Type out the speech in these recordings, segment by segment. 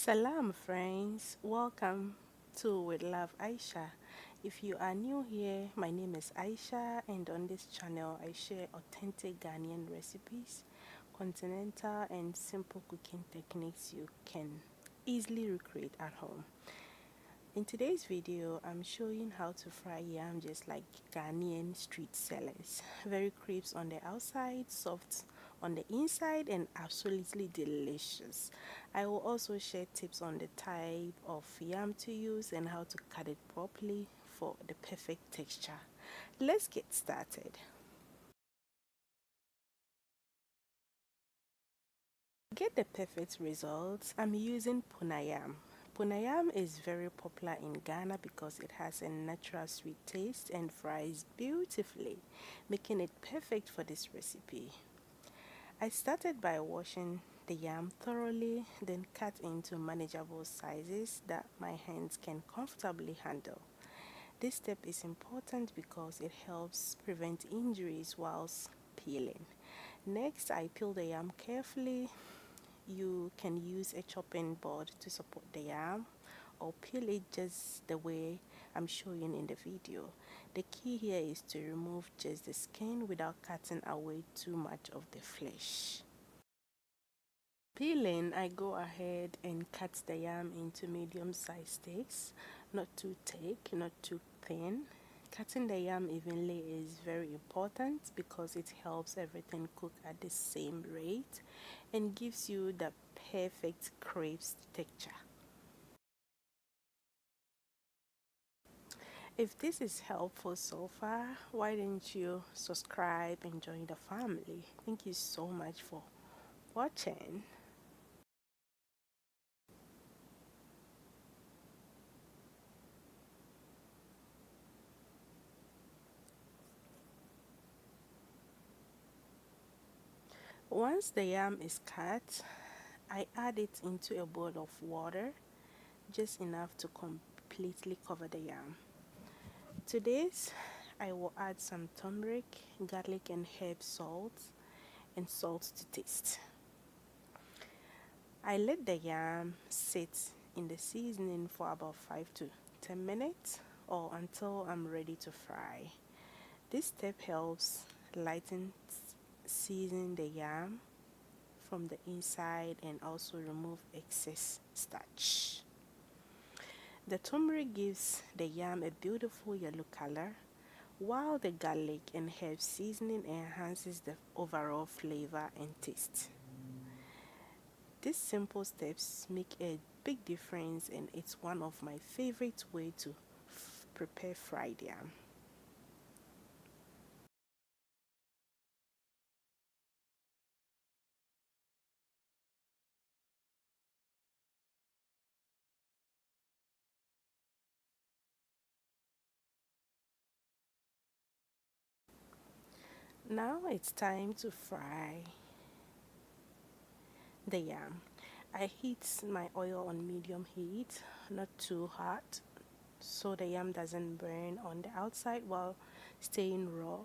Salam, friends. Welcome to With Love Aisha. If you are new here, my name is Aisha, and on this channel, I share authentic Ghanaian recipes, continental, and simple cooking techniques you can easily recreate at home. In today's video, I'm showing how to fry yam just like Ghanaian street sellers. Very crisp on the outside, soft on the inside, and absolutely delicious. I will also share tips on the type of yam to use and how to cut it properly for the perfect texture. Let's get started. To get the perfect results, I'm using Pona yam. Pona yam is very popular in Ghana because it has a natural sweet taste and fries beautifully, making it perfect for this recipe. I started by washing the yam thoroughly, then cut into manageable sizes that my hands can comfortably handle. This step is important because it helps prevent injuries whilst peeling. Next, I peel the yam carefully. You can use a chopping board to support the yam or peel it just the way I'm showing in the video. The key here is to remove just the skin without cutting away too much of the flesh. Peeling, I go ahead and cut the yam into medium-sized steaks, not too thick, not too thin. Cutting the yam evenly is very important because it helps everything cook at the same rate and gives you the perfect crisp texture. If this is helpful so far, why don't you subscribe and join the family? Thank you so much for watching. Once the yam is cut, I add it into a bowl of water, just enough to completely cover the yam. To this, I will add some turmeric, garlic and herb salt, and salt to taste. I let the yam sit in the seasoning for about 5 to 10 minutes or until I'm ready to fry. This step helps lighten season the yam from the inside and also remove excess starch. The turmeric gives the yam a beautiful yellow color, while the garlic and herb seasoning enhances the overall flavor and taste. These simple steps make a big difference, and it's one of my favorite ways to prepare fried yam. Now it's time to fry the yam. I heat my oil on medium heat, not too hot, so the yam doesn't burn on the outside while staying raw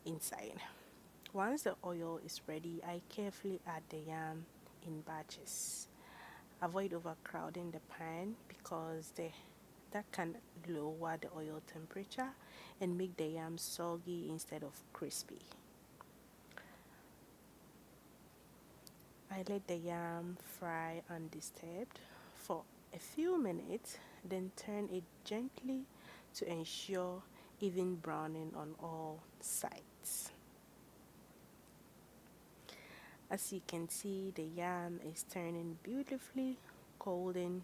inside. Once the oil is ready, I carefully add the yam in batches. Avoid overcrowding the pan because that can lower the oil temperature and make the yam soggy instead of crispy. I let the yam fry undisturbed for a few minutes, then turn it gently to ensure even browning on all sides. As you can see, the yam is turning beautifully golden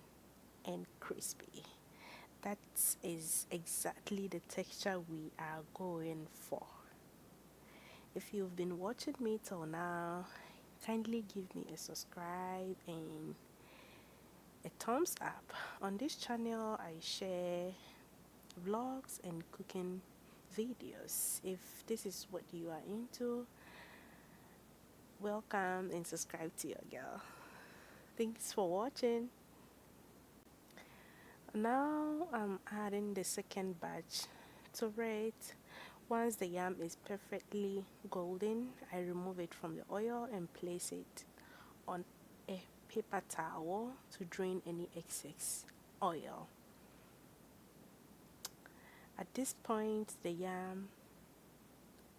and crispy. That is exactly the texture we are going for. If you've been watching me till now, kindly give me a subscribe and a thumbs up. On this channel, I share vlogs and cooking videos. If this is what you are into, welcome and subscribe to your girl. Thanks for watching. Now I'm adding the second batch to it. Once the yam is perfectly golden, I remove it from the oil and place it on a paper towel to drain any excess oil. At this point, the yam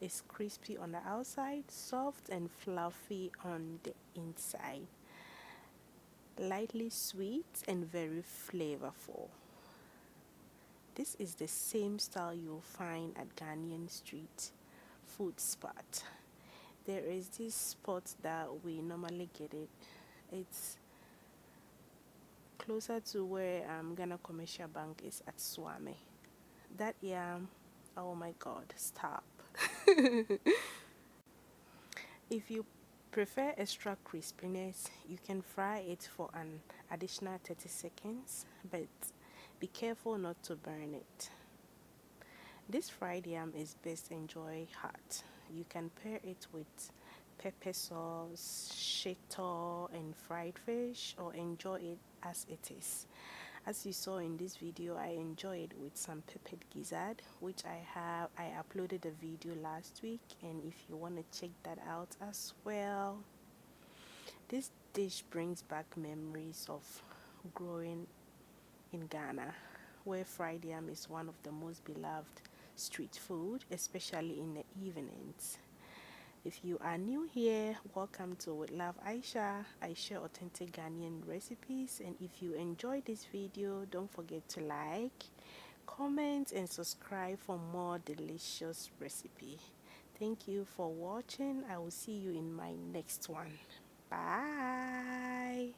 is crispy on the outside, soft and fluffy on the inside, lightly sweet and very flavorful. This is the same style you'll find at Ghanaian street food spot. There is this spot that we normally get it. It's closer to where Ghana Commercial Bank is at Swame. That yam, oh my God, stop. If you prefer extra crispiness, you can fry it for an additional 30 seconds, but be careful not to burn it. This fried yam is best enjoyed hot. You can pair it with pepper sauce, shito, and fried fish, or enjoy it as it is. As you saw in this video, I enjoy it with some peppered gizzard, which I uploaded a video last week, and if you want to check that out as well. This dish brings back memories of growing in Ghana, where fried yam is one of the most beloved street food, especially in the evenings. If you are new here, welcome to With Love Aisha. I share authentic Ghanaian recipes, and if you enjoyed this video, don't forget to like, comment, and subscribe for more delicious recipe. Thank you for watching. I will see you in my next one. Bye.